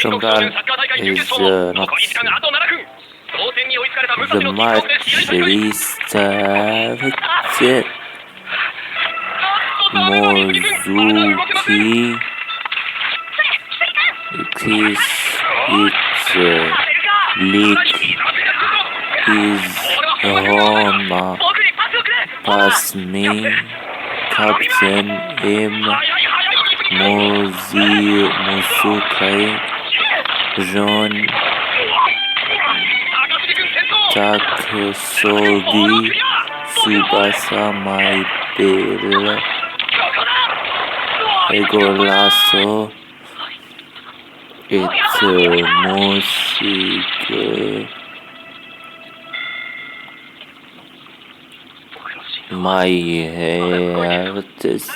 순간 is not the match restarted. Mozuki its leak is Roma. Pass me, Captain Musuke, John Takosogi, Tsubasa, my bill, Egolasso, it's music. My heart is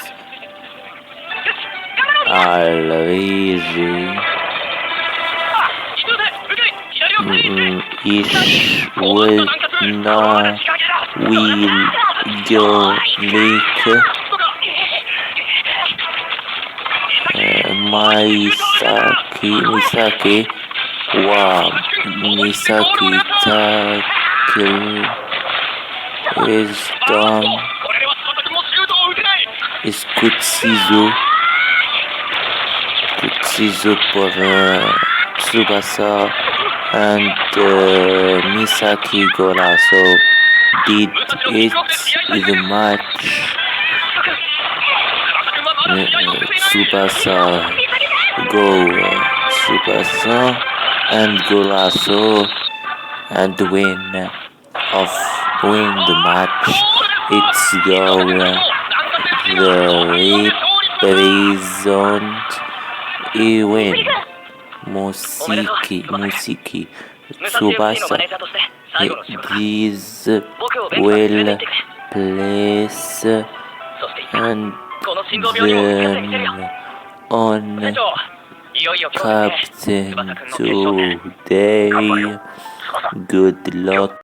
already will go leak. Misaki tackle is done. Is Kutsizu for Tsubbasa and Misaki Golasso did it in the match. Tsubbasa and Golasso and win the match. It's goal. The represent win. Musiki Tsubasa is well placed and then on Captain today. Good luck.